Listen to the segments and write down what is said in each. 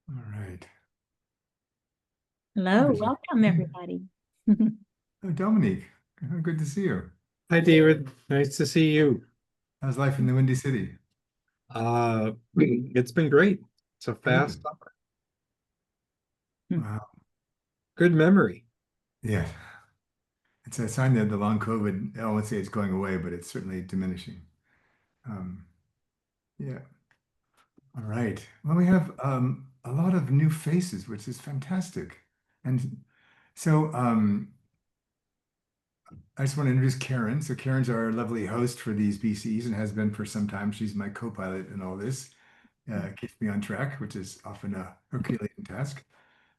All right. Hi, Hello, Richard. welcome everybody. Oh, Dominique, good to see you. Hi, David. Nice to see you. How's life in the Windy City? It's been great. It's a fast Good. summer. Wow. Good memory. Yeah. It's a sign that the long COVID, I won't say it's going away, but it's certainly diminishing. Um, yeah. All right. Well, we have a lot of new faces, which is fantastic. And so I just want to introduce Karen. So Karen's our lovely host for these BCs and has been for some time. She's my co-pilot in all this. Keeps me on track, which is often a Herculean task.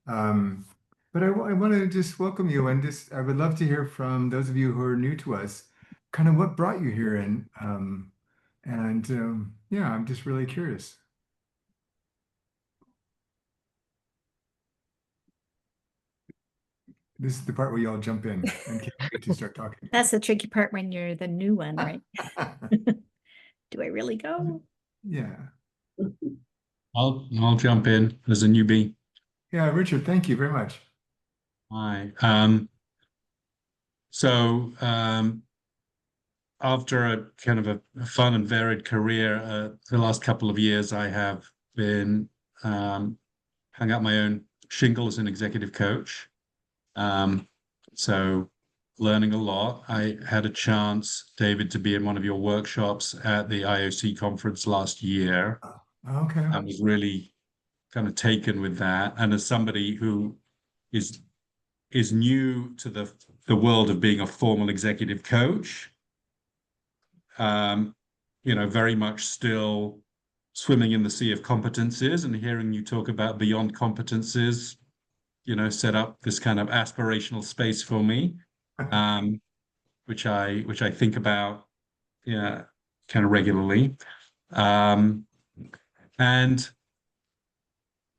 Um, but I want to just welcome you and just I would love to hear from those of you who are new to us, kind of what brought you here and yeah, I'm just really curious. This is the part where you all jump in and can't wait to start talking. That's the tricky part when you're the new one, right? Do I really go? Yeah. I'll jump in as a newbie. Yeah, Richard, thank you very much. Hi. So after a kind of a fun and varied career, the last couple of years I have been hung out my own shingle as an executive coach. Um, so learning a lot. I had a chance, David, to be in one of your workshops at the IOC conference last year. Okay. I was really kind of taken with that. And as somebody who is is new to the world of being a formal executive coach, um, very much still swimming in the sea of competencies, and hearing you talk about beyond competencies, set up this kind of aspirational space for me, um, which I think about, yeah, kind of regularly. Um, and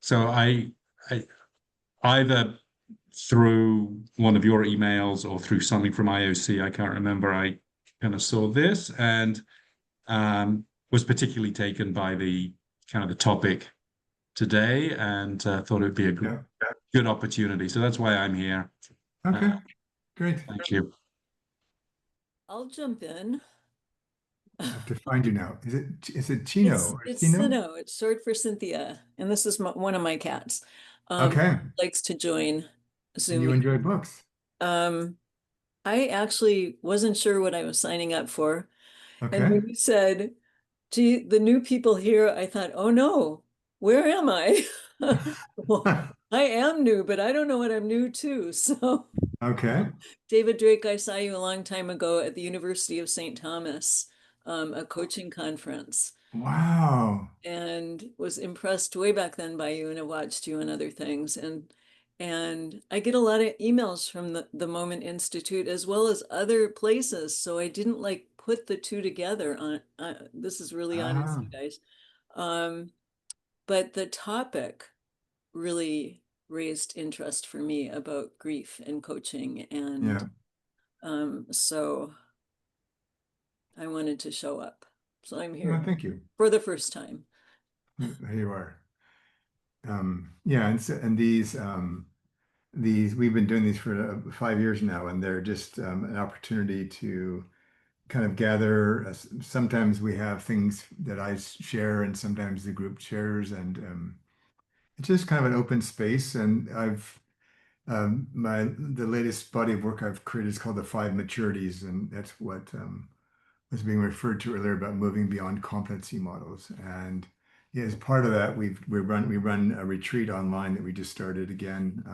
so I either through one of your emails or through something from IOC, I can't remember, I kind of saw this and was particularly taken by the kind of the topic today, and thought it would be a Yeah. good opportunity. So that's why I'm here. Okay. Uh, Great. Thank you. I'll jump in. I have to find you now. Is it Chino or It's Chino? Sino. It's short for Cynthia, and this is one of my cats. Okay. Likes to join And Zoom you meetings. enjoy books. Um, I actually wasn't sure what I was signing up for, and Okay. when you said, "Gee, the new people here," I thought, "Oh no, where am I?" Well, I am new, but I don't know what I'm new to. So, Okay. David Drake, I saw you a long time ago at the University of St. Thomas, a coaching conference. Wow. And was impressed way back then by you, and I watched you and other things. And I get a lot of emails from the Moment Institute as well as other places. So I didn't like put the two together on this is really honest, Ah, you guys. Um, but the topic really raised interest for me about grief and coaching. And yeah. so I wanted to show up. So I'm Oh, here thank you. for the first time. Here you are. Yeah, and these we've been doing these for 5 years now, and they're just an opportunity to kind of gather. Sometimes we have things that I share, and sometimes the group shares, and it's just kind of an open space. And I've the latest body of work I've created is called the Five Maturities, and that's what was being referred to earlier about moving beyond competency models. And yeah, as part of that, we run a retreat online that we just started again,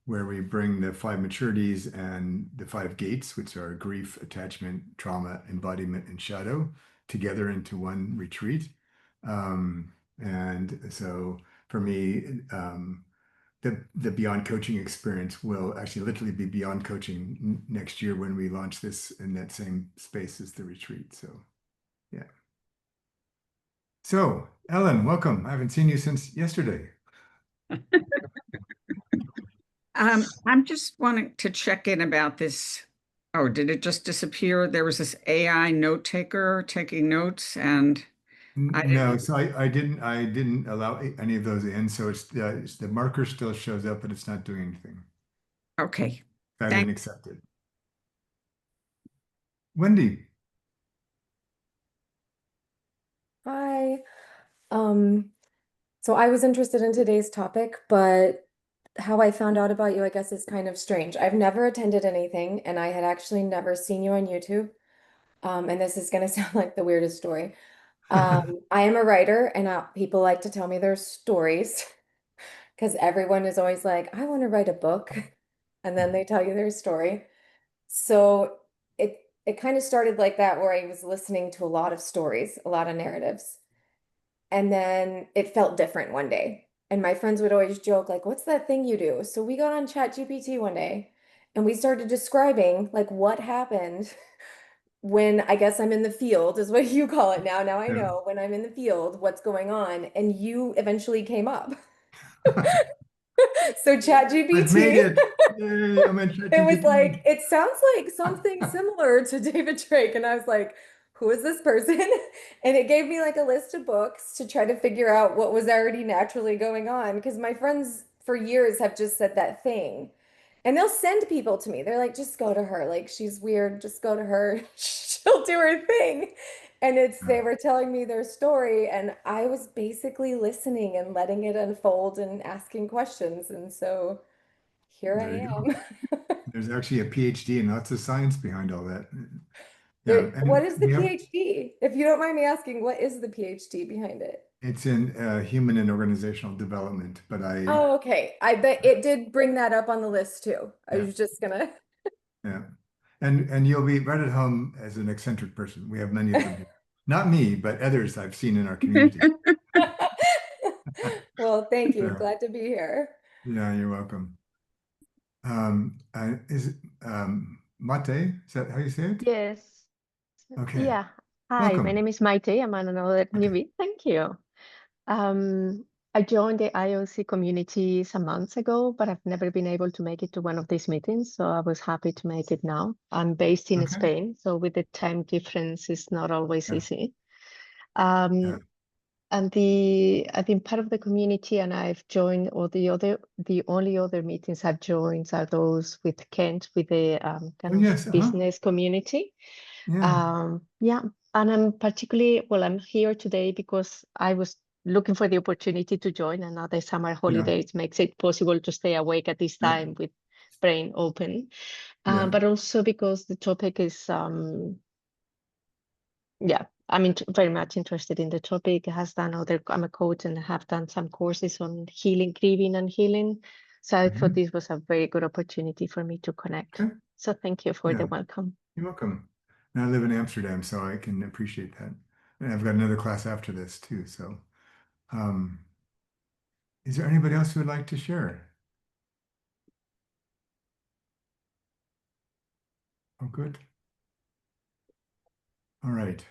where we bring the five maturities and the five gates, which are grief, attachment, trauma, embodiment, and shadow, together into one retreat. And so for me, the Beyond Coaching experience will actually literally be Beyond Coaching next year when we launch this in that same space as the retreat. So, yeah. So, Ellen, welcome. I haven't seen you since yesterday. I'm just wanting to check in about this. Oh, did it just disappear? There was this AI note taker taking notes, and I No, didn't. so I didn't allow any of those in, so it's the marker still shows up, but it's not doing anything. Okay, I thank. didn't accept it. Wendy. Hi. Um, so I was interested in today's topic, but how I found out about you, I guess, is kind of strange. I've never attended anything, and I had actually never seen you on YouTube. And this is going to sound like the weirdest story. I am a writer, and people like to tell me their stories because everyone is always like, I want to write a book, and then they tell you their story. So it kind of started like that, where I was listening to a lot of stories, a lot of narratives. And then it felt different one day. And my friends would always joke, like, what's that thing you do? So we got on ChatGPT one day and we started describing like what happened when I guess I'm in the field, is what you call it now. Now I Yeah. know when I'm in the field, what's going on. And you eventually came up. So I've made ChatGPT. it. Yay, I'm in It was ChatGPT. like, it sounds like something similar to David Drake. And I was like, who is this person? And it gave me like a list of books to try to figure out what was already naturally going on. Because my friends for years have just said that thing. And they'll send people to me. They're like, just go to her. Like, she's weird. Just go to her. She'll do her thing. And they were telling me their story. And I was basically listening and letting it unfold and asking questions. And so here There you I go. am. There's actually a PhD and lots of science behind all that. Yeah, What and is the we have PhD? If you don't mind me asking, what is the PhD behind it? it's in human and organizational development, but Oh, okay. I bet it did bring that up on the list too. I yeah, was just gonna. yeah. And you'll be right at home as an eccentric person. We have many of them here. Not me, but others I've seen in our community. Well, thank you. So, Glad to be here. yeah, you're welcome. Is it Mate? Is that how you say it? Yes. Okay. Yeah. Hi, my Welcome. name is Maite. I'm another Okay. newbie. Thank you. I joined the IOC community some months ago, but I've never been able to make it to one of these meetings, so I was happy to make it now. I'm based in Okay. Spain, so with the time difference, it's not always Yeah. easy. Yeah. And I've been part of the community, and I've joined all the only other meetings I've joined are those with Kent, with the Oh kind of yes. Uh-huh. business community. Yeah. Yeah, and I'm here today because I was looking for the opportunity to join, and now the summer Yeah. holidays makes it possible to stay awake at this Yeah. time with brain open. Yeah. But also because the topic is, yeah, very much interested in the topic. I'm a coach and have done some courses on healing, grieving and healing. So I thought Mhm. this was a very good opportunity for me to connect. Okay. So thank you for Yeah. the welcome. You're welcome. And I live in Amsterdam, so I can appreciate that. And I've got another class after this too. So, um, is there anybody else who would like to share? Oh, good. All right.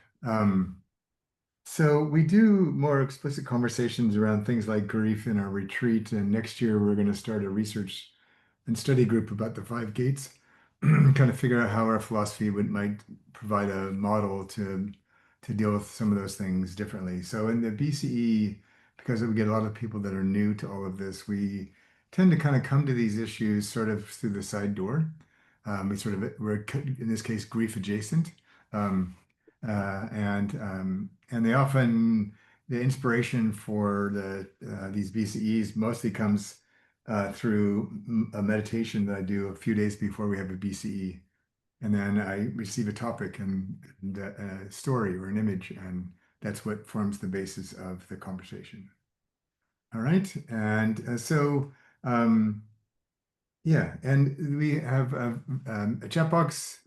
So we do more explicit conversations around things like grief in our retreat, and next year we're going to start a research and study group about the five gates, kind of figure out how our philosophy might provide a model to deal with some of those things differently. So in the BCE, because we get a lot of people that are new to all of this, we tend to kind of come to these issues sort of through the side door. We're in this case grief adjacent. Um, and they often the inspiration for these BCEs mostly comes through a meditation that I do a few days before we have a BCE. And then I receive a topic and a story or an image, and that's what forms the basis of the conversation. All right. And yeah, and we have a chat box.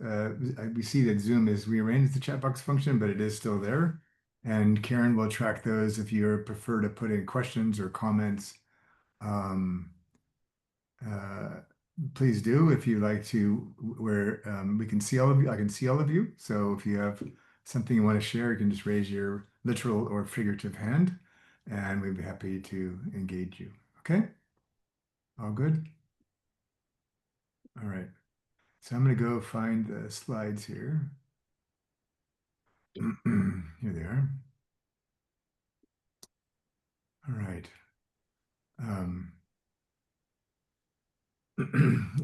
We see that Zoom has rearranged the chat box function, but it is still there. And Karen will track those if you prefer to put in questions or comments. Um, uh, Please do if you like to, where we can see all of you. I can see all of you. So if you have something you want to share, you can just raise your literal or figurative hand, and we'd be happy to engage you. Okay? All good? All right. So I'm going to go find the slides here. Here they are. All right. Um,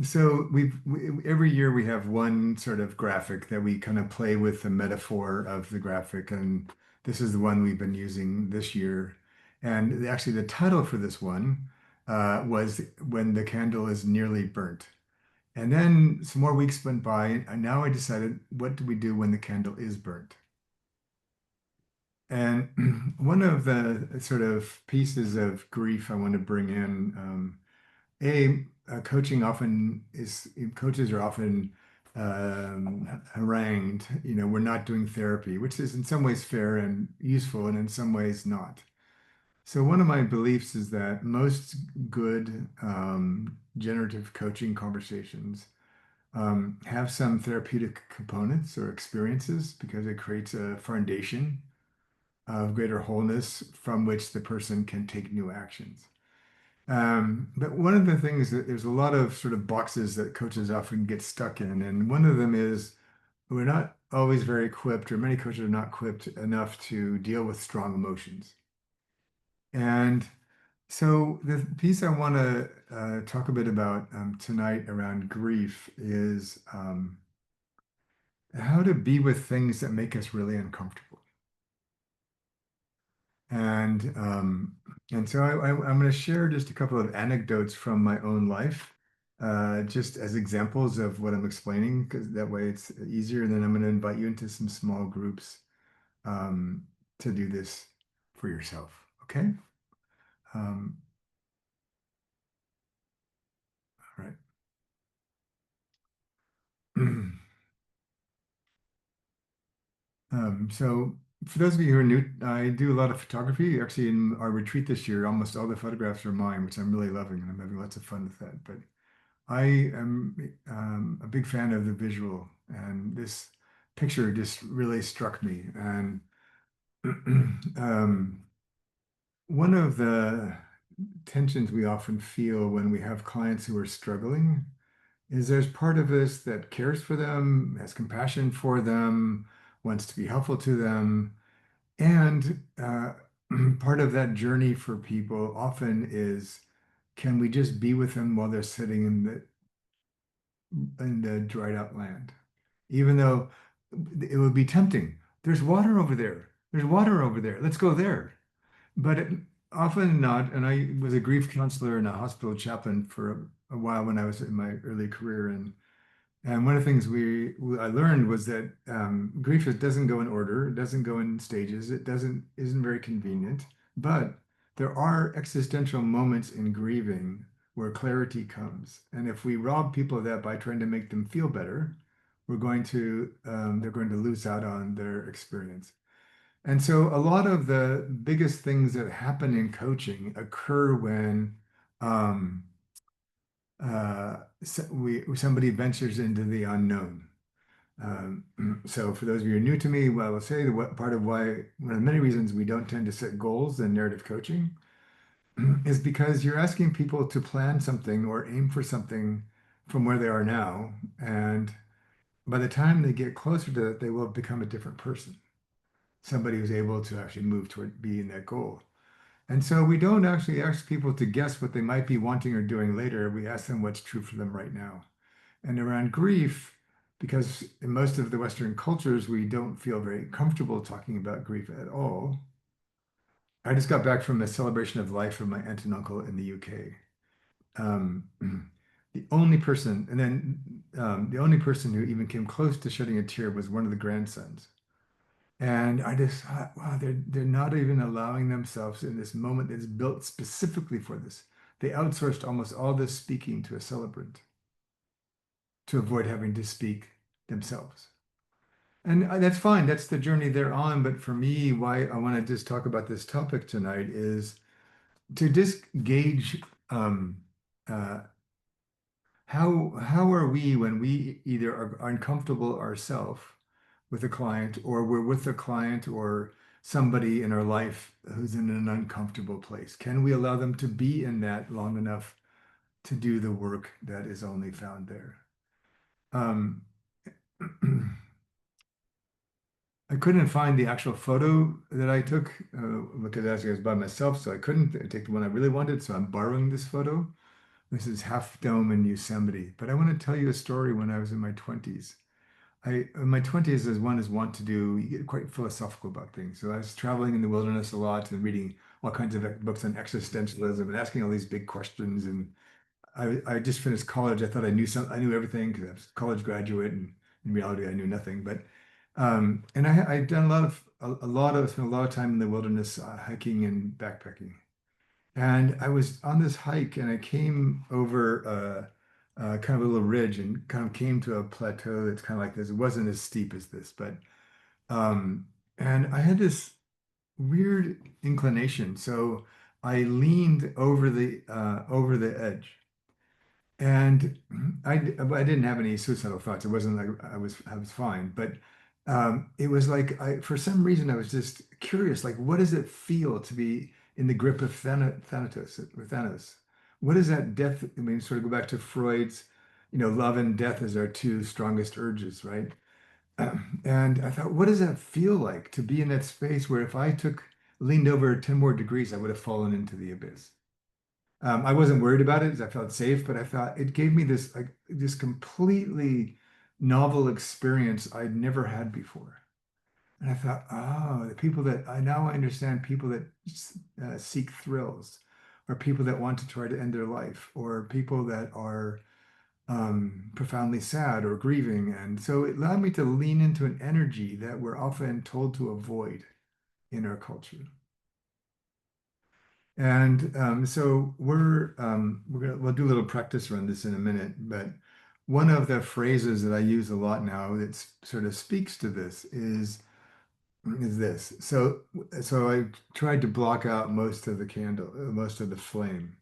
so every year we have one sort of graphic that we kind of play with the metaphor of the graphic, and this is the one we've been using this year. And actually, the title for this one was "When the Candle is Nearly Burnt." And then some more weeks went by, and now I decided, what do we do when the candle is burnt? And one of the sort of pieces of grief I want to bring in, coaching often is, coaches are often harangued, we're not doing therapy, which is in some ways fair and useful, and in some ways not. So one of my beliefs is that most good generative coaching conversations have some therapeutic components or experiences because it creates a foundation of greater wholeness from which the person can take new actions. But one of the things that there's a lot of sort of boxes that coaches often get stuck in, and one of them is we're not always very equipped, or many coaches are not equipped enough to deal with strong emotions. And so the piece I want to talk a bit about tonight around grief is how to be with things that make us really uncomfortable. And so I'm going to share just a couple of anecdotes from my own life, just as examples of what I'm explaining, because that way it's easier. And then I'm going to invite you into some small groups um, to do this for yourself. Okay? Um, all right. So for those of you who are new, I do a lot of photography. Actually, in our retreat this year, almost all the photographs are mine, which I'm really loving, and I'm having lots of fun with that. But I am a big fan of the visual, and this picture just really struck me. And one of the tensions we often feel when we have clients who are struggling is there's part of us that cares for them, has compassion for them, wants to be helpful to them. And part of that journey for people often is, can we just be with them while they're sitting in the dried out land? Even though it would be tempting. There's water over there. There's water over there. Let's go there. But often not. And I was a grief counselor and a hospital chaplain for a while when I was in my early career. And one of the things I learned was that grief doesn't go in order, it doesn't go in stages, isn't very convenient, but there are existential moments in grieving where clarity comes. And if we rob people of that by trying to make them feel better, they're going to lose out on their experience. And so a lot of the biggest things that happen in coaching occur when um, somebody ventures into the unknown. Um, so for those of you who are new to me, well, I will say part of why, one of the many reasons we don't tend to set goals in narrative coaching is because you're asking people to plan something or aim for something from where they are now. And by the time they get closer to it, they will become a different person, somebody who's able to actually move toward being that goal. And so we don't actually ask people to guess what they might be wanting or doing later. We ask them what's true for them right now. And around grief, because in most of the Western cultures, we don't feel very comfortable talking about grief at all. I just got back from a celebration of life of my aunt and uncle in the UK. Um, the only person, and then the only person who even came close to shedding a tear was one of the grandsons. And I just thought, wow, they're not even allowing themselves in this moment that's built specifically for this. They outsourced almost all this speaking to a celebrant to avoid having to speak themselves. And that's fine. That's the journey they're on. But for me, why I want to just talk about this topic tonight is to just gauge uh, how are we when we either are uncomfortable ourselves with a client, or we're with a client or somebody in our life who's in an uncomfortable place. Can we allow them to be in that long enough to do the work that is only found there. Um, I couldn't find the actual photo that I took because actually I was by myself, so I couldn't take the one I really wanted. So I'm borrowing this photo. This is Half Dome in Yosemite. But I want to tell you a story when I was in my 20s. In my 20s, as one is wont to do, you get quite philosophical about things. So I was traveling in the wilderness a lot and reading all kinds of books on existentialism and asking all these big questions. And I just finished college. I thought I knew everything because I was a college graduate, and in reality, I knew nothing. But and I'd done spent a lot of time in the wilderness, hiking and backpacking. And I was on this hike, and I came over kind of a little ridge, and kind of came to a plateau that's kind of like this. It wasn't as steep as this, but um, and I had this weird inclination, so I leaned over the edge. And I didn't have any suicidal thoughts. It wasn't like I was fine, but it was like for some reason I was just curious, like what does it feel to be in the grip of Thanos? What is that death? I mean, sort of go back to Freud's, love and death as our two strongest urges, right? And I thought, what does that feel like to be in that space where if I leaned over 10 more degrees, I would have fallen into the abyss. I wasn't worried about it as I felt safe, but I thought it gave me this like this completely novel experience I'd never had before. And I thought, oh, the people that I now understand people that seek thrills, or people that want to try to end their life, or people that are profoundly sad or grieving. And so it allowed me to lean into an energy that we're often told to avoid in our culture. And so we'll do a little practice run this in a minute, but one of the phrases that I use a lot now that sort of speaks to this is this. So I tried to block out most of the candle, most of the flame.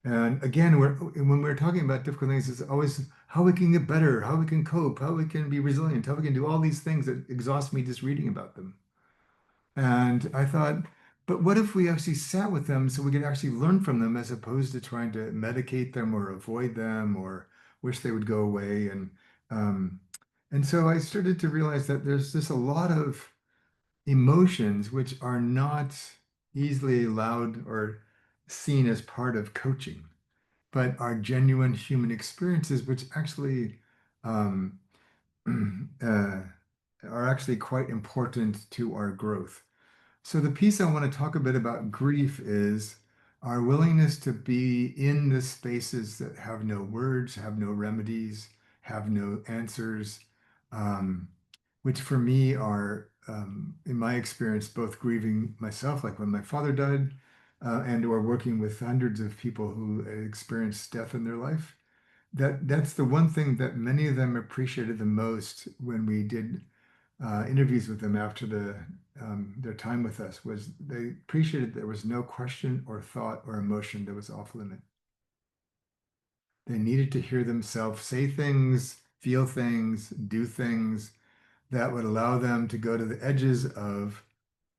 And again, when we're talking about difficult things, it's always how we can get better, how we can cope, how we can be resilient, how we can do all these things that exhaust me just reading about them. And I thought, but what if we actually sat with them so we could actually learn from them as opposed to trying to medicate them or avoid them or wish they would go away? Um, and so I started to realize that there's just a lot of emotions which are not easily allowed or seen as part of coaching, but are genuine human experiences which actually um, are actually quite important to our growth. So the piece I want to talk a bit about grief is our willingness to be in the spaces that have no words, have no remedies, have no answers, um, which for me are, in my experience, both grieving myself, like when my father died, and or working with hundreds of people who experienced death in their life. That's the one thing that many of them appreciated the most when we did interviews with them after their time with us was they appreciated there was no question or thought or emotion that was off limit. They needed to hear themselves say things, feel things, do things that would allow them to go to the edges of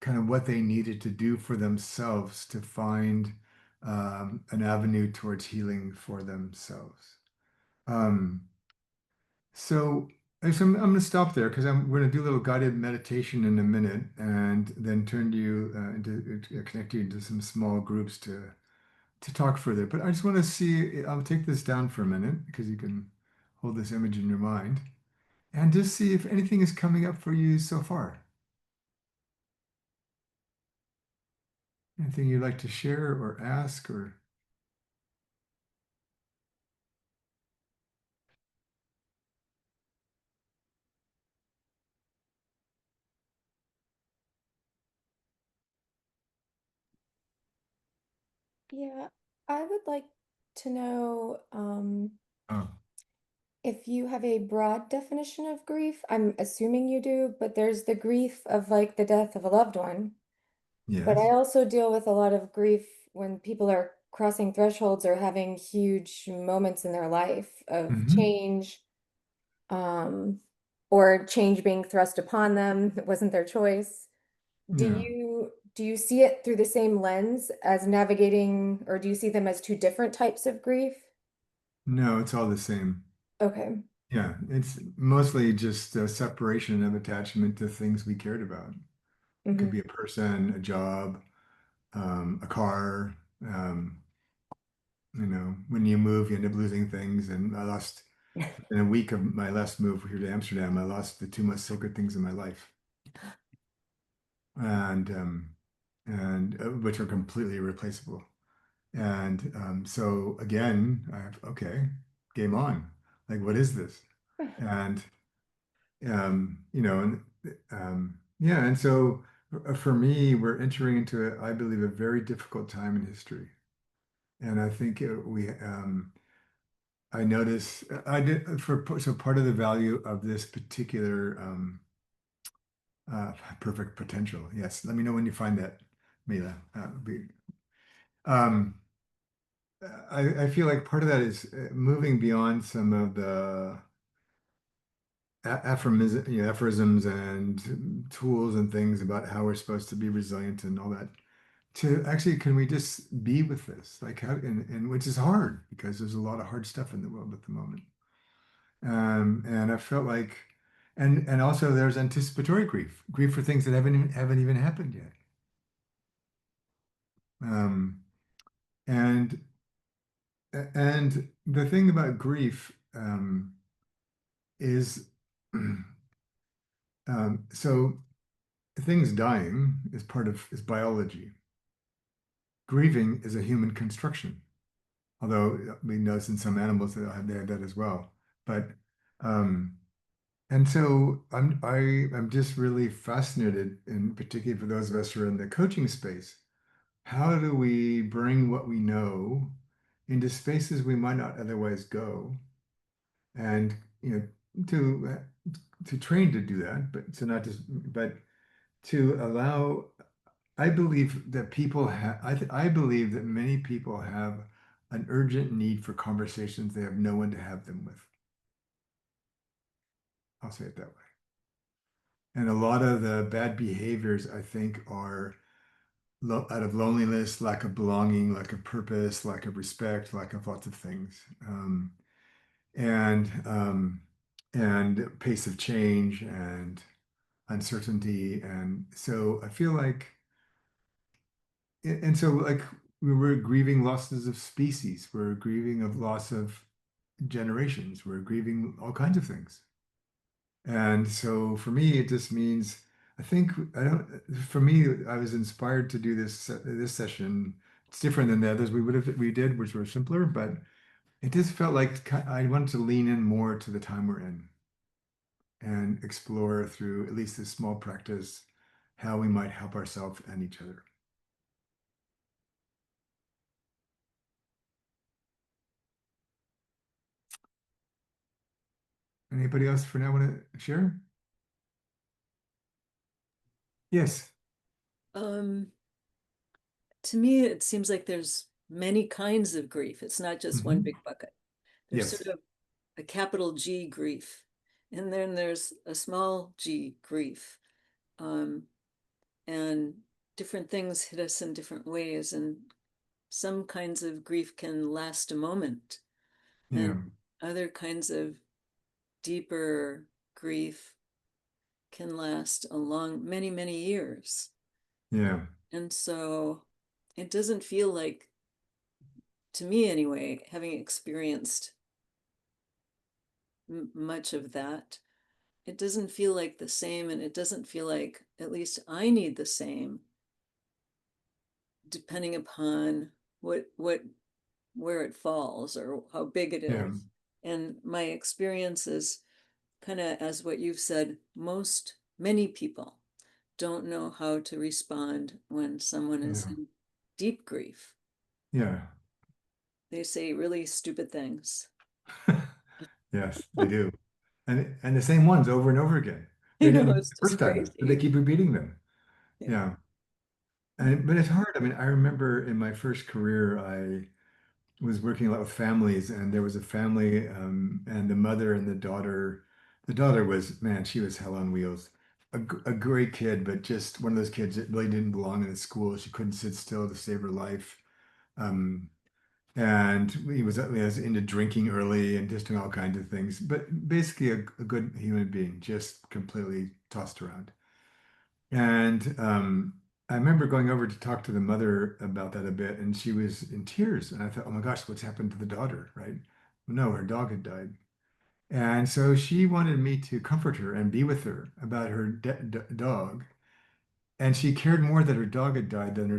kind of what they needed to do for themselves to find an avenue towards healing for themselves. Um, so I'm going to stop there because we're going to do a little guided meditation in a minute and then turn you connect you into some small groups to talk further. But I just want to see, I'll take this down for a minute because you can hold this image in your mind and just see if anything is coming up for you so far. Anything you'd like to share or ask or. Yeah, I would like to know Oh, if you have a broad definition of grief. I'm assuming you do, but there's the grief of like the death of a loved one. But I yes. also deal with a lot of grief when people are crossing thresholds or having huge moments in their life of Hmm. change, um, or change being thrust upon them. It wasn't their choice. Yeah. Do you see it through the same lens as navigating, or do you see them as two different types of grief? No, it's all the same. Okay. Yeah, it's mostly just a separation of attachment to things we cared about. It could Hmm. be a person, a job, a car. When you move, you end up losing things. And I lost, in a week of my last move here to Amsterdam, I lost the two most sacred things in my life, and which are completely irreplaceable. And so again, I have, okay, game on. Like, what is this? And yeah, and so for me, we're entering into I believe, a very difficult time in history. And I think I notice I did so part of the value of this particular perfect potential. Yes, let me know when you find that, Mila. Um, I feel like part of that is moving beyond some of the aphorisms and tools and things about how we're supposed to be resilient and all that. To actually, can we just be with this? Like how, and which is hard because there's a lot of hard stuff in the world at the moment. And I felt like, and also there's anticipatory grief for things that haven't even happened yet. Um, and and the thing about grief is, so things dying is part of is biology. Grieving is a human construction, although we notice in some animals that they have that as well. But um, and so I'm just really fascinated, in particular for those of us who are in the coaching space. How do we bring what we know into spaces we might not otherwise go, and to train to do that, but to not just but to allow. I believe that people have. I believe that many people have an urgent need for conversations they have no one to have them with. I'll say it that way. And a lot of the bad behaviors, I think, are out of loneliness, lack of belonging, lack of purpose, lack of respect, lack of lots of things, and pace of change and uncertainty. And so I feel like, and so like we were grieving losses of species, we're grieving of loss of generations, we're grieving all kinds of things. And so for me, it just means I think I don't. For me, I was inspired to do this session. It's different than the others we did, which were simpler, but it just felt like I wanted to lean in more to the time we're in and explore through at least this small practice how we might help ourselves and each other. Anybody else for now want to share? Yes. Um, to me, it seems like there's many kinds of grief. It's not just one Mhm. big bucket. There's Yes. sort of a capital G grief, and then there's a small g grief. Um, and different things hit us in different ways, and some kinds of grief can last a moment, and Yeah. other kinds of deeper grief can last a long, many, many years. Yeah. And so it doesn't feel like, to me anyway, having experienced much of that, it doesn't feel like the same, and it doesn't feel like at least I need the same, depending upon what where it falls or how big it Yeah. is. And my experience is kind of as what you've said, many people don't know how to respond when someone is Yeah. in deep grief. Yeah. They say really stupid things. Yes, they do. And the same ones over and over again. They You know, didn't it's the just first time, but they crazy. keep repeating them. Yeah. Yeah. But it's hard. I mean, I remember in my first career, I was working a lot with families, and there was a family, and the mother and the daughter. The daughter was, man, she was hell on wheels. A great kid, but just one of those kids that really didn't belong in a school. She couldn't sit still to save her life. Um, And he was into drinking early and just doing all kinds of things, but basically a good human being, just completely tossed around. And I remember going over to talk to the mother about that a bit, and she was in tears. And I thought, oh my gosh, what's happened to the daughter, right? No, her dog had died. And so she wanted me to comfort her and be with her about her dog. And she cared more that her dog had died than her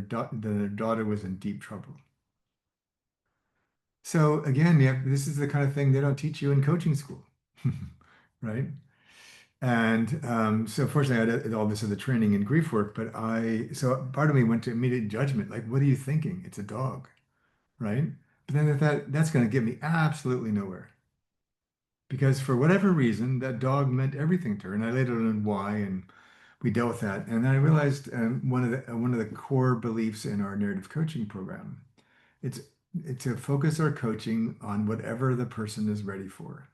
daughter was in deep trouble. So again, this is the kind of thing they don't teach you in coaching school, right? And so fortunately, I did all this other training in grief work, but so part of me went to immediate judgment, like, what are you thinking? It's a dog, right? But then I thought, that's going to get me absolutely nowhere. Because for whatever reason, that dog meant everything to her. And I later learned why, and we dealt with that. And then I realized one of the core beliefs in our narrative coaching program, it's it's to focus our coaching on whatever the person is ready for.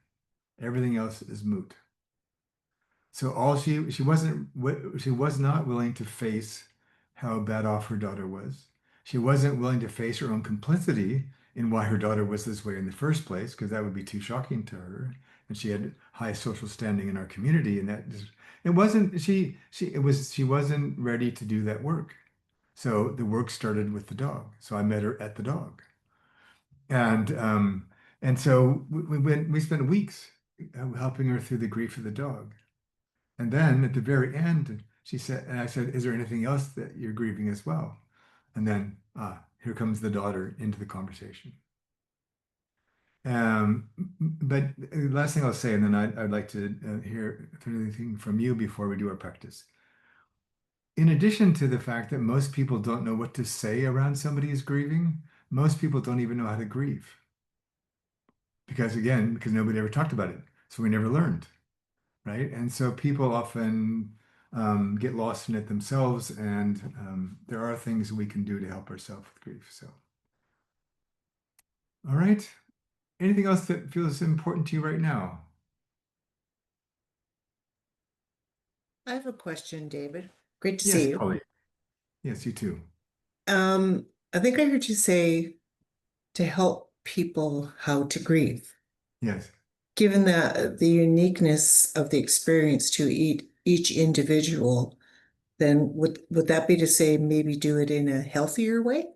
Everything else is moot. So all she was not willing to face how bad off her daughter was. She wasn't willing to face her own complicity in why her daughter was this way in the first place, because that would be too shocking to her. And she had high social standing in our community, and that just it wasn't she wasn't ready to do that work. So the work started with the dog. So I met her at the dog. And so we spent weeks helping her through the grief of the dog. And then at the very end, she said, and I said, "Is there anything else that you're grieving as well?" And then here comes the daughter into the conversation. But last thing I'll say, and then I'd like to hear if there's anything from you before we do our practice. In addition to the fact that most people don't know what to say around somebody who's grieving, most people don't even know how to grieve. Because again, because nobody ever talked about it. So we never learned, right? And so people often get lost in it themselves, and there are things we can do to help ourselves with grief. So, all right. Anything else that feels important to you right now? I have a question, David. Great to Yes, see you. Polly. Yes, you too. I think I heard you say to help people how to grieve. Yes. Given the uniqueness of the experience to each individual, then would that be to say maybe do it in a healthier way?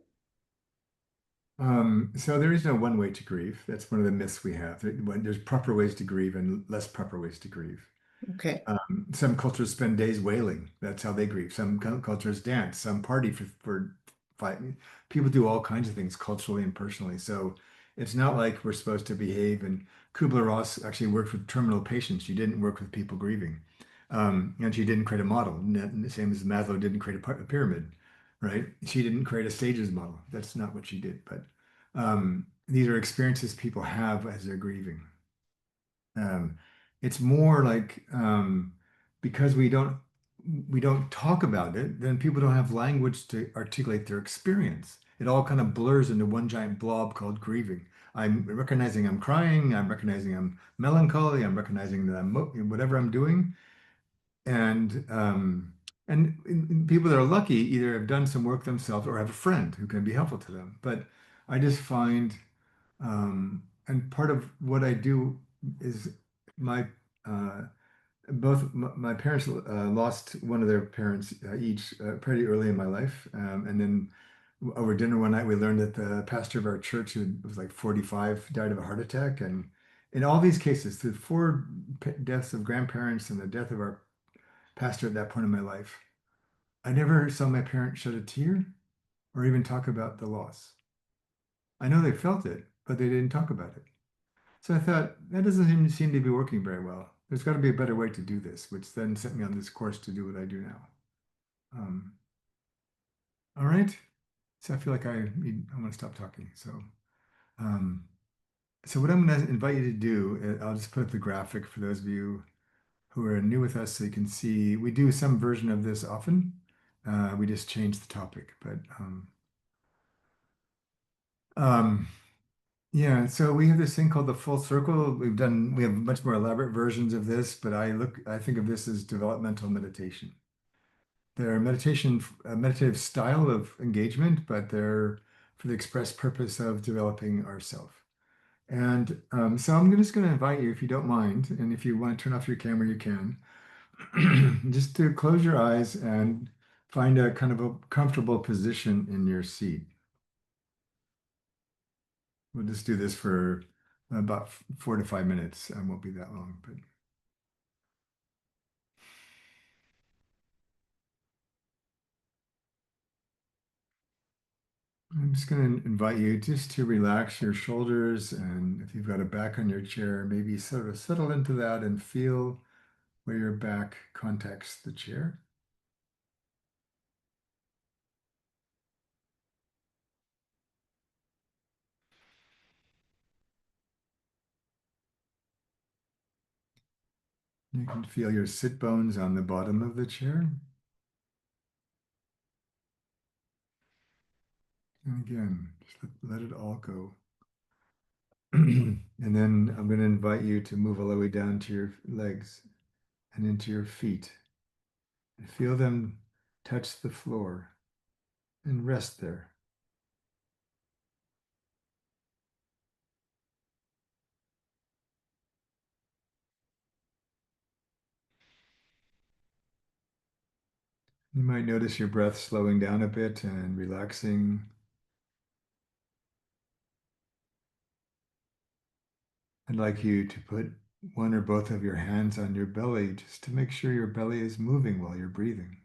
So there is no one way to grieve. That's one of the myths we have. There's proper ways to grieve and less proper ways to grieve. Okay. Some cultures spend days wailing. That's how they grieve. Some cultures dance. Some party for fight. People do all kinds of things culturally and personally. So it's not like we're supposed to behave. And Kubler-Ross actually worked with terminal patients. She didn't work with people grieving. And she didn't create a model. The same as Maslow didn't create a pyramid, right? She didn't create a stages model. That's not what she did. But these are experiences people have as they're grieving. Um, it's more like because we don't talk about it, then people don't have language to articulate their experience. It all kind of blurs into one giant blob called grieving. I'm recognizing I'm crying, I'm recognizing I'm melancholy, I'm recognizing that whatever I'm doing. And people that are lucky either have done some work themselves or have a friend who can be helpful to them. But I just find and part of what I do is my uh, my parents lost one of their parents each pretty early in my life, and then over dinner one night we learned that the pastor of our church, who was like 45, died of a heart attack. And in all these cases, the four deaths of grandparents and the death of our pastor at that point in my life, I never saw my parents shed a tear or even talk about the loss. I know they felt it, but they didn't talk about it. So I thought that doesn't seem to be working very well. There's got to be a better way to do this, which then set me on this course to do what I do now. Um, all right. So I feel like I want to stop talking. Um, so what I'm going to invite you to do, I'll just put up the graphic for those of you who are new with us so you can see. We do some version of this often. We just change the topic, but um, yeah, so we have this thing called the full circle. We have much more elaborate versions of this, but I think of this as developmental meditation. They're meditative style of engagement, but they're for the express purpose of developing ourself. And so I'm just going to invite you, if you don't mind, and if you want to turn off your camera, you can, just to close your eyes and find a kind of a comfortable position in your seat. We'll just do this for about 4 to 5 minutes. It won't be that long, but. I'm just going to invite you just to relax your shoulders, and if you've got a back on your chair, maybe sort of settle into that and feel where your back contacts the chair. You can feel your sit bones on the bottom of the chair. And again, just let it all go. And then I'm going to invite you to move all the way down to your legs and into your feet. And feel them touch the floor and rest there. You might notice your breath slowing down a bit and relaxing. I'd like you to put one or both of your hands on your belly just to make sure your belly is moving while you're breathing.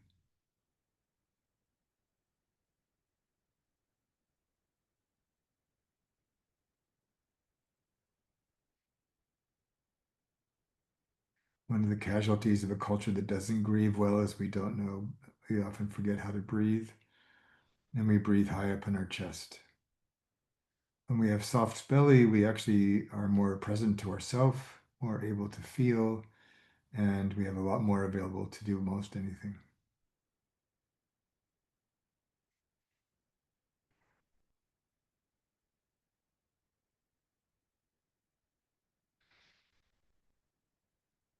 One of the casualties of a culture that doesn't grieve well is we don't know, we often forget how to breathe, and we breathe high up in our chest. When we have soft belly, we actually are more present to ourselves, more able to feel, and we have a lot more available to do most anything.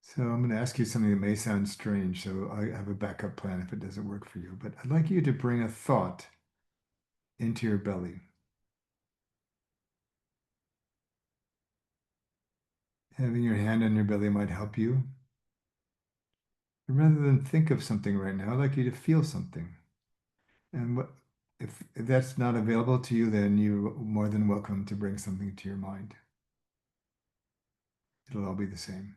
So I'm going to ask you something that may sound strange, so I have a backup plan if it doesn't work for you, but I'd like you to bring a thought into your belly. Having your hand on your belly might help you. And rather than think of something right now, I'd like you to feel something. And if that's not available to you, then you're more than welcome to bring something to your mind. It'll all be the same.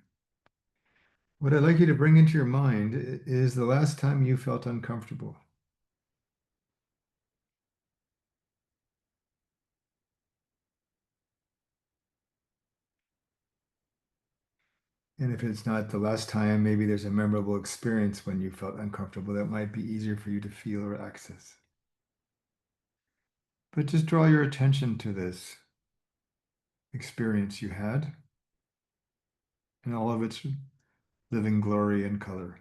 What I'd like you to bring into your mind is the last time you felt uncomfortable. And if it's not the last time, maybe there's a memorable experience when you felt uncomfortable that might be easier for you to feel or access. But just draw your attention to this experience you had and all of its living glory and color.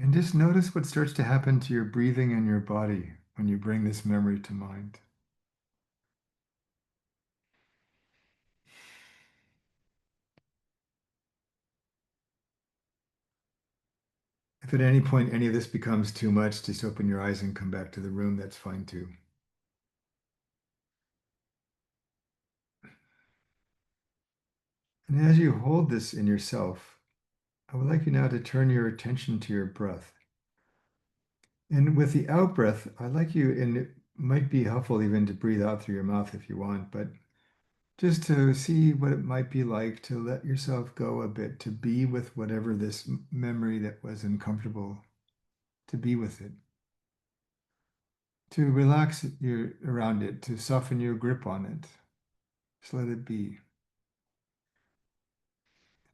And just notice what starts to happen to your breathing and your body when you bring this memory to mind. If at any point any of this becomes too much, just open your eyes and come back to the room. That's fine too. And as you hold this in yourself, I would like you now to turn your attention to your breath. And with the out breath, I'd like you, and it might be helpful even to breathe out through your mouth if you want, but just to see what it might be like to let yourself go a bit, to be with whatever this memory that was uncomfortable, to be with it, to relax your around it, to soften your grip on it. Just let it be.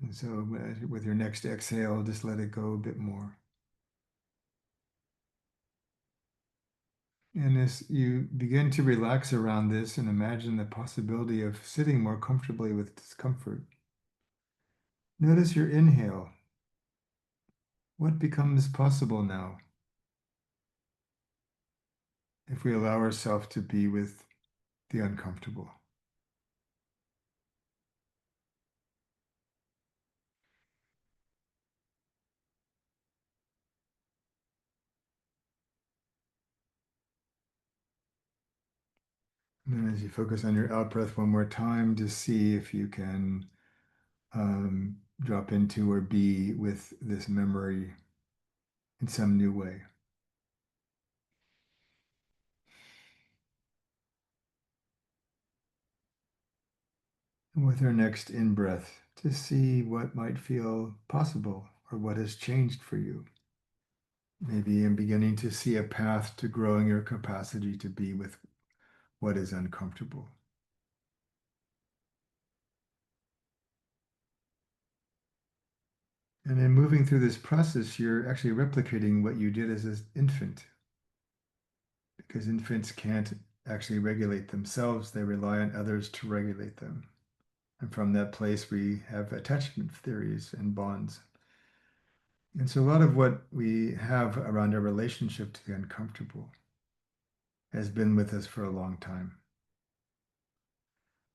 And so with your next exhale, just let it go a bit more. And as you begin to relax around this and imagine the possibility of sitting more comfortably with discomfort, notice your inhale. What becomes possible now if we allow ourselves to be with the uncomfortable? And then as you focus on your out breath one more time, just see if you can drop into or be with this memory in some new way. And with our next in-breath, to see what might feel possible or what has changed for you. Maybe I'm beginning to see a path to growing your capacity to be with what is uncomfortable. And in moving through this process, you're actually replicating what you did as an infant. Because infants can't actually regulate themselves, they rely on others to regulate them. And from that place, we have attachment theories and bonds. And so a lot of what we have around our relationship to the uncomfortable has been with us for a long time.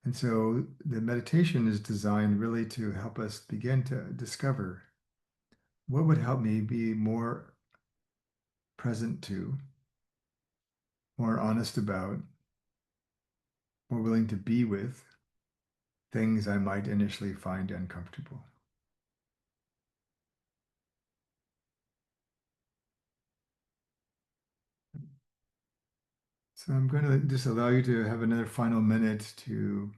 And so the meditation is designed really to help us begin to discover what would help me be more present to, more honest about, more willing to be with things I might initially find uncomfortable. So I'm going to just allow you to have another final minute to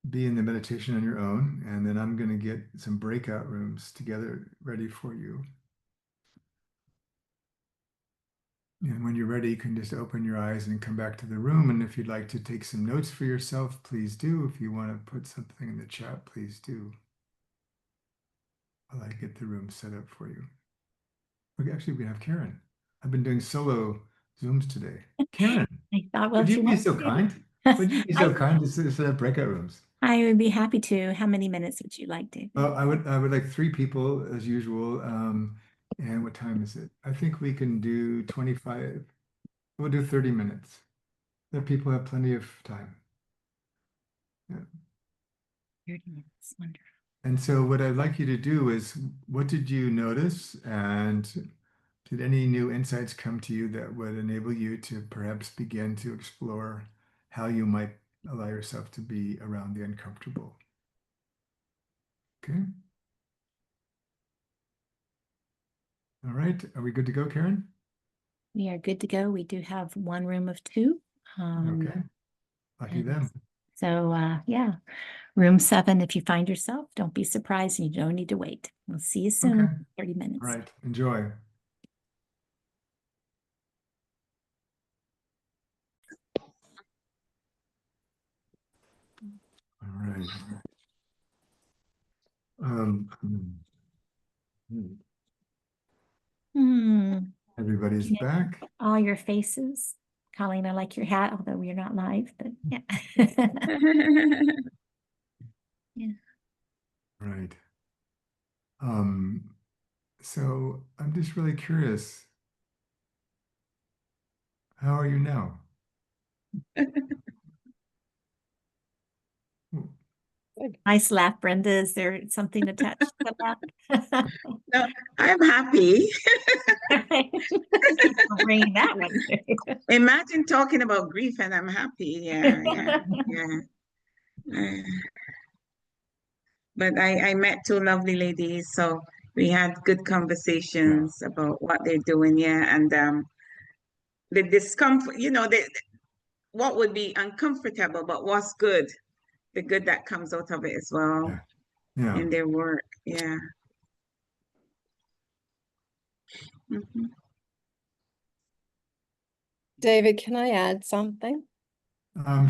be in the meditation on your own, and then I'm going to get some breakout rooms together ready for you. And when you're ready, you can just open your eyes and come back to the room. And if you'd like to take some notes for yourself, please do. If you want to put something in the chat, please do. While I get the room set up for you. Okay, actually, we have Karen. I've been doing solo Zooms today. Karen, I thought, well, would if you you be want so to. kind? Would you be so kind to set up breakout rooms? I would be happy to. How many minutes would you like, David? I would like 3 people as usual. And what time is it? I think we can do 25. We'll do 30 minutes. The people have plenty of time. Yeah. 30 minutes, wonderful. And so what I'd like you to do is, what did you notice? And did any new insights come to you that would enable you to perhaps begin to explore how you might allow yourself to be around the uncomfortable? Okay. All right. Are we good to go, Karen? We are good to go. We do have one room of 2. Okay. Lucky and them. So yeah, room 7, if you find yourself, don't be surprised. You don't need to wait. We'll see you soon. Okay. 30 minutes. All right. Enjoy. All right. Everybody's Yeah. back. All your faces. Colleen, I like your hat, although we're not live, but yeah. Yeah. Right. So I'm just really curious. How are you now? Nice laugh, Brenda. Is there something attached to the laugh? No, I'm happy. Bring that one. Imagine talking about grief and I'm happy. Yeah. But I met 2 lovely ladies, so we had good conversations about what they're doing. Yeah, and the discomfort, what would be uncomfortable, but what's good, the good that comes out of it as well in their work. Yeah. Mhm. David, can I add something?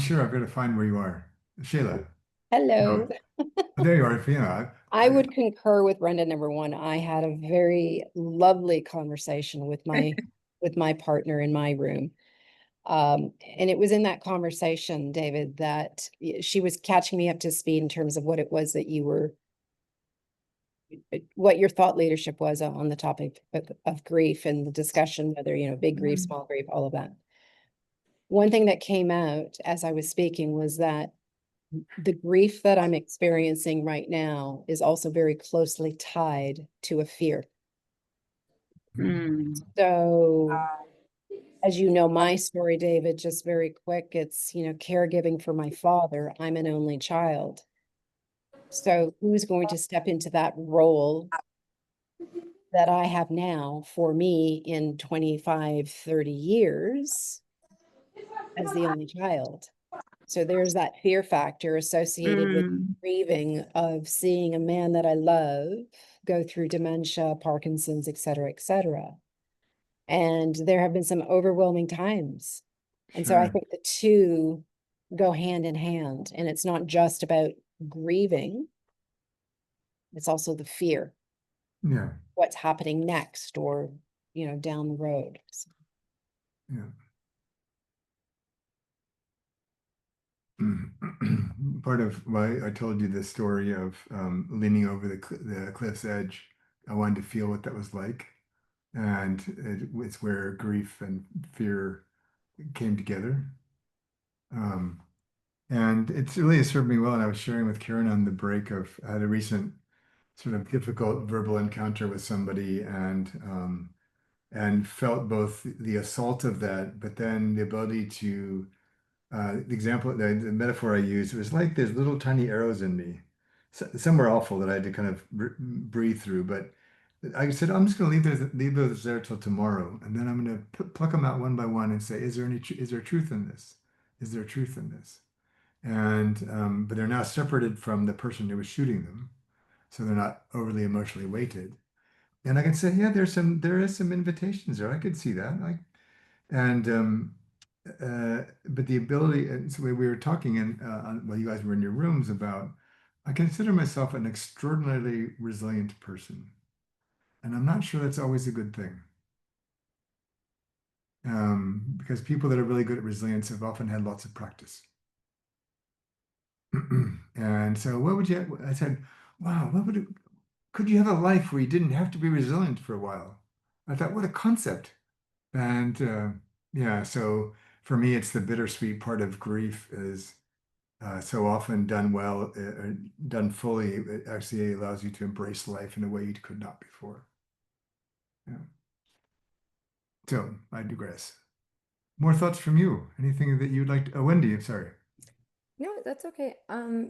Sure, I've got to find where you are. Shayla. Hello. Oh, there you are, Fiona. I would concur with Brenda, number one. I had a very lovely conversation with my partner in my room. And it was in that conversation, David, that she was catching me up to speed in terms of what it was that what your thought leadership was on the topic of grief and the discussion, whether, big grief, small grief, all of that. One thing that came out as I was speaking was that the grief that I'm experiencing right now is also very closely tied to a fear. Mm. So As you know, my story, David, just very quick, it's, caregiving for my father. I'm an only child. So who's going to step into that role that I have now for me in 25, 30 years as the only child? So there's that fear factor associated with grieving of seeing a man that I love go through dementia, Parkinson's, et cetera, et cetera. And there have been some overwhelming times. And so I Sure. think the two go hand in hand. And it's not just about grieving, it's also the fear, Yeah. what's happening next or, down the road. So, Yeah. Part of why I told you the story of leaning over the cliff's edge, I wanted to feel what that was like. And it's where grief and fear came together. And it's really served me well. And I was sharing with Karen on the break of I had a recent sort of difficult verbal encounter with somebody and felt both the assault of that, but then the ability to the example, the metaphor I used was like there's little tiny arrows in me, somewhere awful that I had to kind of breathe through. But I said, I'm just going to leave those there till tomorrow, and then I'm going to pluck them out one by one and say, is there truth in this? Is there truth in this? And but they're now separated from the person who was shooting them, so they're not overly emotionally weighted. And I can say, yeah, there is some invitations there. I could see that. And but the ability, and so we were talking while you guys were in your rooms about, I consider myself an extraordinarily resilient person, and I'm not sure that's always a good thing. Because people that are really good at resilience have often had lots of practice. And so, what would you? I said, wow, could you have a life where you didn't have to be resilient for a while? I thought, what a concept. And yeah, so for me, it's the bittersweet part of grief is so often done well, done fully, it actually allows you to embrace life in a way you could not before. Yeah. So I digress. More thoughts from you? Anything that you'd like to, oh, Wendy, I'm sorry. No, that's okay.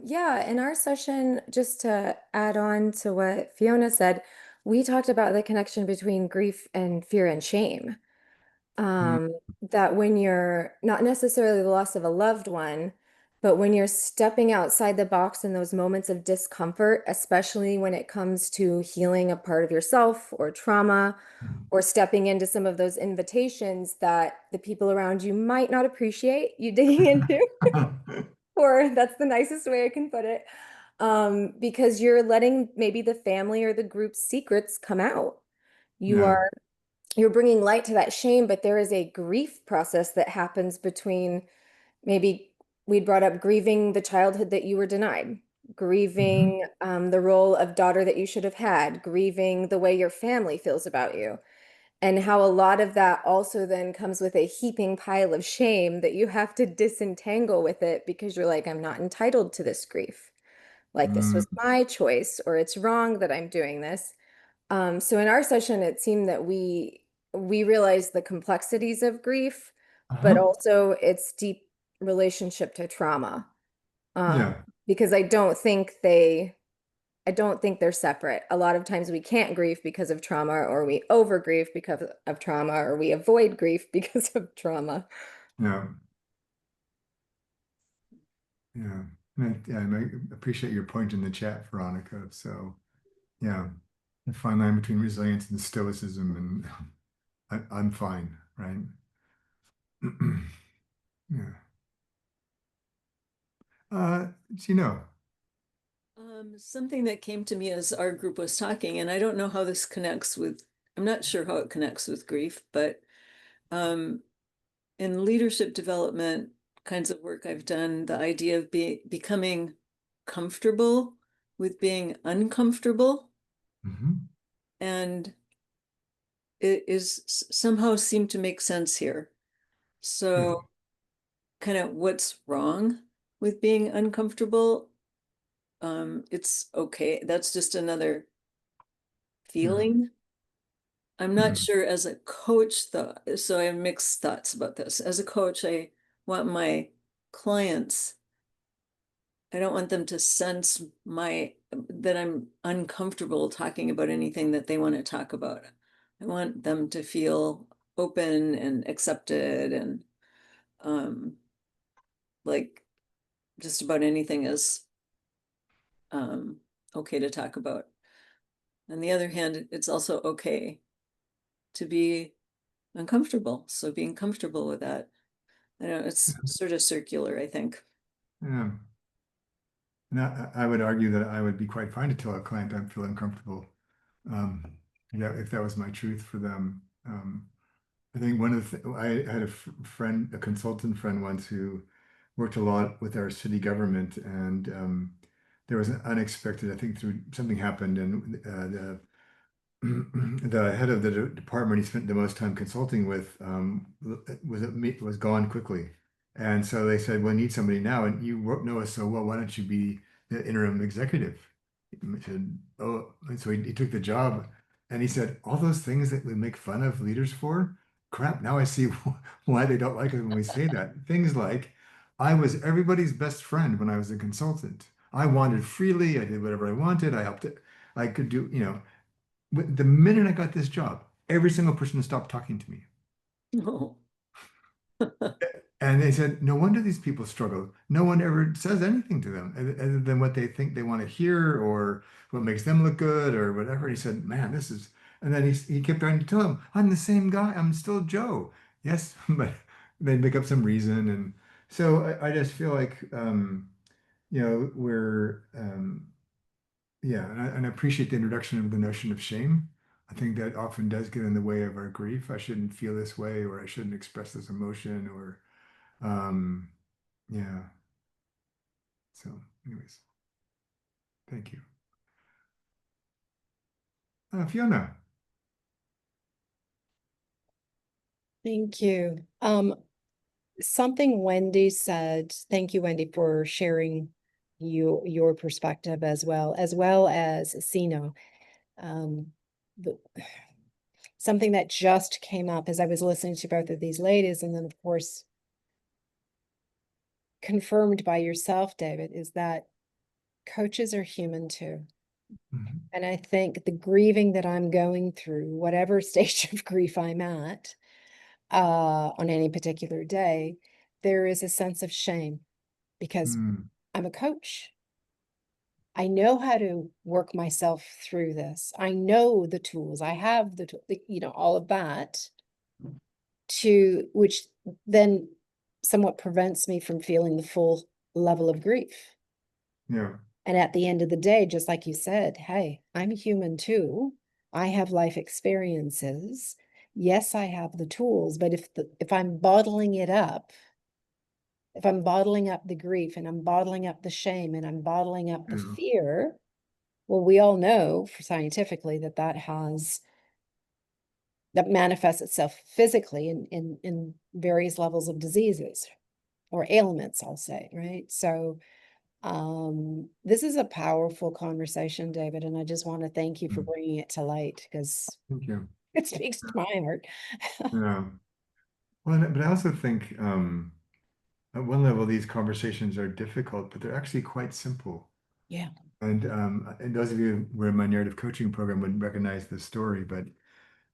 Yeah, in our session, just to add on to what Fiona said, we talked about the connection between grief and fear and shame. That when you're not necessarily the loss of a loved one, but when you're stepping outside the box in those moments of discomfort, especially when it comes to healing a part of yourself or trauma, or stepping into some of those invitations that the people around you might not appreciate you digging into, or that's the nicest way I can put it, because you're letting maybe the family or the group's secrets come out. You Yeah. are you're bringing light to that shame, but there is a grief process that happens between maybe we brought up grieving the childhood that you were denied, grieving the role of daughter that you should have had, grieving the way your family feels about you, and how a lot of that also then comes with a heaping pile of shame that you have to disentangle with it because you're like, I'm not entitled to this grief. Like this was my choice, or it's wrong that I'm doing this. So in our session, it seemed that we realized the complexities of grief, but also its deep relationship to trauma. Yeah. Because I don't think they're separate. A lot of times we can't grieve because of trauma, or we over grieve because of trauma, or we avoid grief because of trauma. Yeah. Yeah. Yeah, I appreciate your point in the chat, Veronica. So yeah, the fine line between resilience and stoicism, and I'm fine, right? Yeah. Gino. Something that came to me as our group was talking, and I don't know how this connects with, I'm not sure how it connects with grief, but in leadership development kinds of work I've done, the idea of becoming comfortable with being uncomfortable, and it is somehow seemed to make sense here. So kind of what's wrong with being uncomfortable? It's okay. That's just another feeling. I'm not Mhm. sure as a coach though, so I have mixed thoughts about this. As a coach, I want my clients, I don't want them to sense that I'm uncomfortable talking about anything that they want to talk about. I want them to feel open and accepted and like just about anything is um okay to talk about. On the other hand, it's also okay to be uncomfortable. So being comfortable with that, I know it's sort of circular, I think. Yeah. And I would argue that I would be quite fine to tell a client I feel uncomfortable. Um, yeah, if that was my truth for them. I think one of the, I had a friend, a consultant friend once who worked a lot with our city government, and there was an unexpected, I think through something happened, and the head of the department he spent the most time consulting with was gone quickly. And so they said, "We'll need somebody now." And you know us so well, why don't you be the interim executive? He said, "Oh," and so he took the job. And he said, "All those things that we make fun of leaders for, crap, now I see why they don't like us when we say that. Things like, I was everybody's best friend when I was a consultant. I wandered freely, I did whatever I wanted, I helped it. I could do, the minute I got this job, every single person stopped talking to me. No. And they said, no wonder these people struggle. No one ever says anything to them other than what they think they want to hear or what makes them look good or whatever." He said, "Man, this is," and then he kept trying to tell him, "I'm the same guy. I'm still Joe." Yes, but they'd make up some reason. And so I just feel like, we're, yeah, and I appreciate the introduction of the notion of shame. I think that often does get in the way of our grief. I shouldn't feel this way, or I shouldn't express this emotion, or um, yeah. So, anyways, thank you. Fiona. Thank you. Something Wendy said, thank you, Wendy, for sharing your perspective as well as Sino. The, something that just came up as I was listening to both of these ladies, and then of course confirmed by yourself, David, is that coaches are human too. Mhm. And I think the grieving that I'm going through, whatever stage of grief I'm at, on any particular day, there is a sense of shame because Mm, I'm a coach. I know how to work myself through this. I know the tools. I have all of that which then somewhat prevents me from feeling the full level of grief. yeah. And at the end of the day, just like you said, hey, I'm human too. I have life experiences. Yes, I have the tools, but if I'm bottling it up, if I'm bottling up the grief and I'm bottling up the shame and I'm bottling up the Yeah. fear, well, we all know scientifically that manifests itself physically in various levels of diseases or ailments, I'll say, right? So this is a powerful conversation, David, and I just want to thank you for Mm, bringing it to light because thank you. it speaks to my heart. Yeah. Well, but I also think at one level these conversations are difficult, but they're actually quite simple. Yeah. And those of you who were in my narrative coaching program would recognize this story. But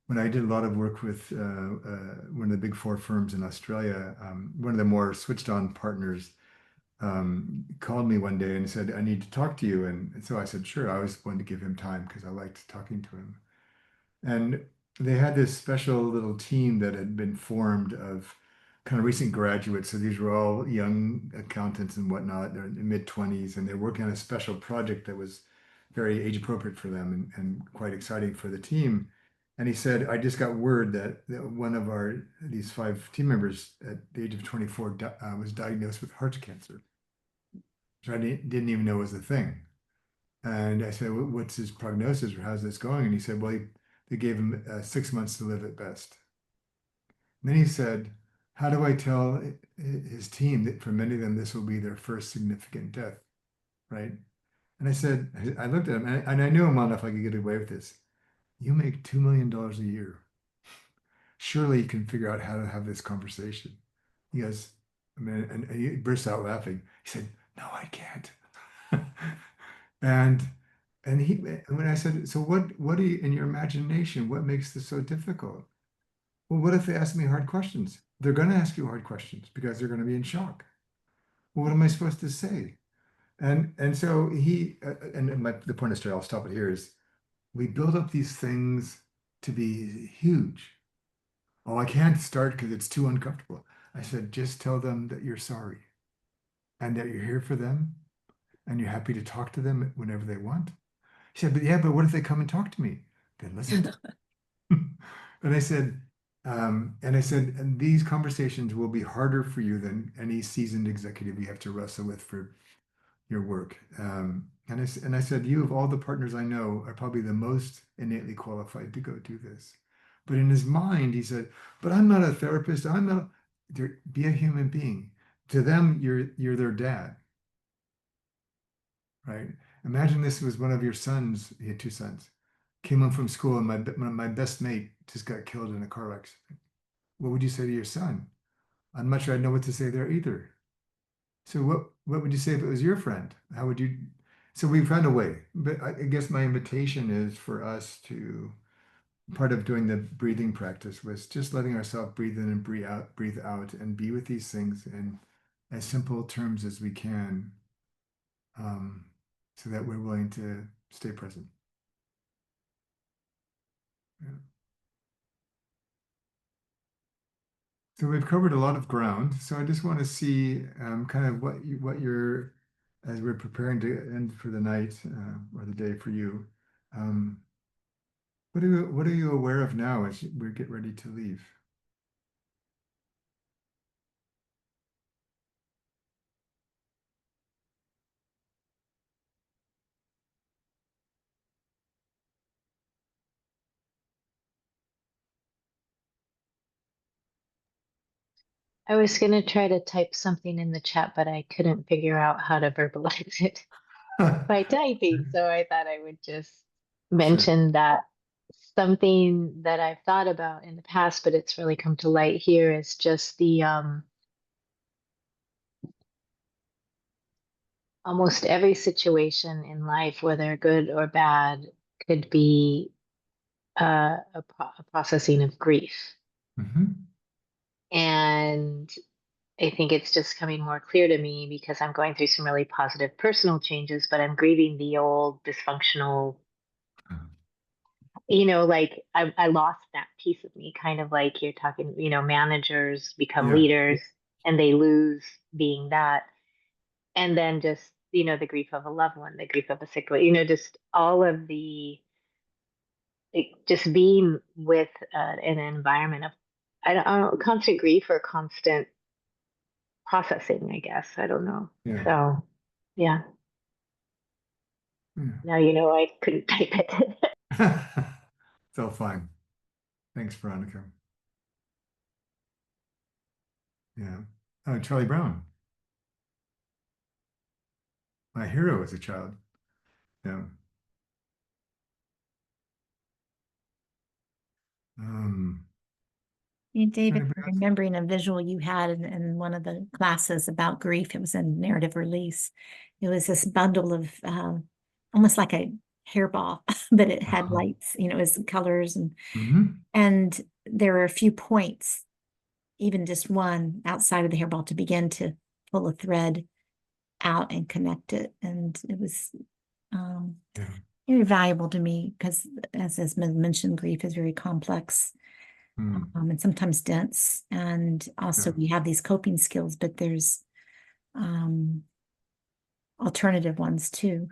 when I did a lot of work with one of the big four firms in Australia, one of the more switched on partners called me one day and said, "I need to talk to you." And so I said, "Sure." I always wanted to give him time because I liked talking to him. And they had this special little team that had been formed of kind of recent graduates. So these were all young accountants and whatnot. They're in their mid-20s, and they're working on a special project that was very age appropriate for them and quite exciting for the team. And he said, "I just got word that one of these five team members at the age of 24 was diagnosed with heart cancer, which I didn't even know was a thing." And I said, "What's his prognosis or how's this going?" And he said, "Well, they gave him 6 months to live at best." And then he said, "How do I tell his team that for many of them, this will be their first significant death?" Right. And I said, I looked at him and I knew him well enough I could get away with this. you make $2 million a year. Surely you can figure out how to have this conversation. He goes, I mean, and he burst out laughing. He said, no, I can't. And and when I said, so what do you, in your imagination, what makes this so difficult? Well, what if they ask me hard questions? They're going to ask you hard questions because they're going to be in shock. Well, what am I supposed to say? And so the point is, I'll stop it here, is we build up these things to be huge. Oh, I can't start because it's too uncomfortable. I said, just tell them that you're sorry and that you're here for them and you're happy to talk to them whenever they want. He said, but yeah, but what if they come and talk to me? Then listen to them. And I said, and these conversations will be harder for you than any seasoned executive you have to wrestle with for your work. And I said, you of all the partners I know are probably the most innately qualified to go do this. But in his mind, he said, but I'm not a therapist. I'm not, be a human being. To them, you're their dad, right? Imagine this was one of your sons. He had two sons. Came home from school and my best mate just got killed in a car accident. What would you say to your son? I'm not sure I know what to say there either. So what would you say if it was your friend? How would you? So we found a way. But I guess my invitation is for us to, part of doing the breathing practice was just letting ourselves breathe in and breathe out, and be with these things in as simple terms as we can, so that we're willing to stay present. Yeah. So we've covered a lot of ground. So I just want to see kind of what you're, as we're preparing to end for the night or the day for you. What are you aware of now as we get ready to leave? I was gonna try to type something in the chat, but I couldn't figure out how to verbalize it by typing. So I thought I would just Sure. mention that something that I've thought about in the past, but it's really come to light here is just the almost every situation in life, whether good or bad, could be a processing of grief. Mhm. And I think it's just coming more clear to me because I'm going through some really positive personal changes, but I'm grieving the old dysfunctional, like I lost that piece of me, kind of like you're talking, managers become Yeah. leaders and they lose being that. And then just, the grief of a loved one, the grief of a sick one, just all of just being with an environment of, I don't constant grief or constant processing, I guess. I don't know. Yeah. So, yeah. Yeah. Now I couldn't type it. It's all fine. Thanks, Veronica. Yeah. Oh, Charlie Brown, my hero as a child. Yeah. Um, David, anybody I'm else? remembering a visual you had in one of the classes about grief. It was in narrative release. It was this bundle of almost like a hairball, but it had Uh-huh. lights, it was colors Mhm. and there were a few points, even just one outside of the hairball to begin to pull a thread out and connect it. And it was Yeah. very valuable to me because, as mentioned, grief is very complex. Mm. And sometimes dense. And also Yeah. we have these coping skills, but there's alternative ones too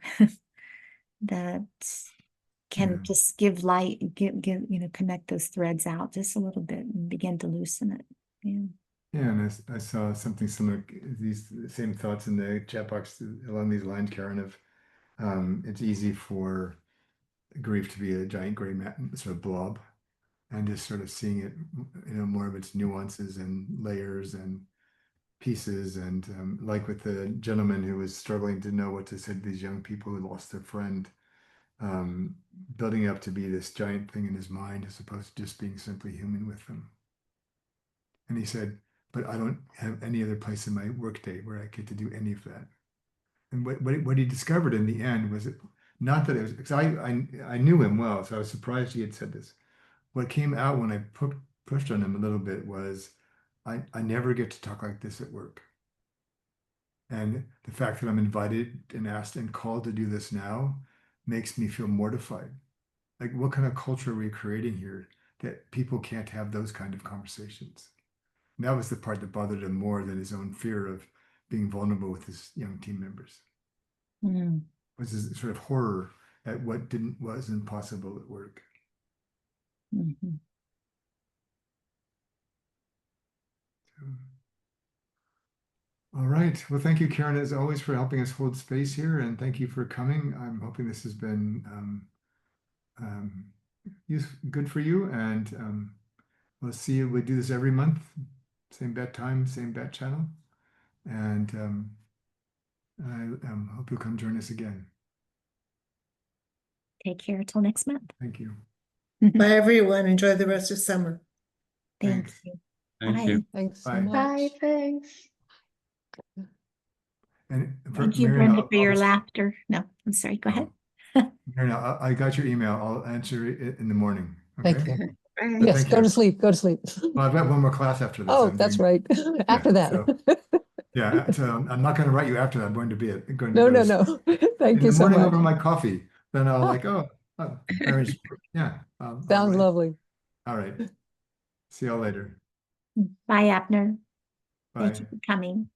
that can Yeah. just give light, connect those threads out just a little bit and begin to loosen it. Yeah. Yeah, and I saw something similar, these same thoughts in the chat box along these lines, Karen, of it's easy for grief to be a giant gray sort of blob, and just sort of seeing it, more of its nuances and layers and pieces. And like with the gentleman who was struggling to know what to say to these young people who lost their friend, building up to be this giant thing in his mind as opposed to just being simply human with them. And he said, but I don't have any other place in my workday where I get to do any of that. And what he discovered in the end was not that it was, because I knew him well, so I was surprised he had said this. What came out when I pushed on him a little bit was, I never get to talk like this at work. And the fact that I'm invited and asked and called to do this now makes me feel mortified. Like, what kind of culture are we creating here that people can't have those kind of conversations? And that was the part that bothered him more than his own fear of being vulnerable with his young team members. Mm. Was his sort of horror at what wasn't possible at work. Mhm. So, all right. Well, thank you, Karen, as always, for helping us hold space here, and thank you for coming. I'm hoping this has been good for you, and we'll see you. We do this every month, same bat time, same bat channel, and I hope you'll come join us again. Take care till next month. Thank you. Bye, everyone. Enjoy the rest of summer. Thank Thanks. you. Thank Bye. you. Thanks so Bye. much. Bye, thanks. And Thank you, Marion, Brenda, for your laughter. No, I'm sorry. Go ahead. Marion, I got your email. I'll answer it in the morning. Okay. Thank you. Bye. But Yes, thank go you. to sleep, go to sleep. Well, I've got one more class after this. Oh, I'm that's doing- right. After that. so- Yeah, so I'm not going to write you after that. I'm going to be going to No, go no, to no. sleep. Thank In you the so morning much. over my coffee. Then I'll like, Mary's, yeah. I'll Sounds write. lovely. All right. See y'all later. Bye, Abner. Bye. Thank you for coming.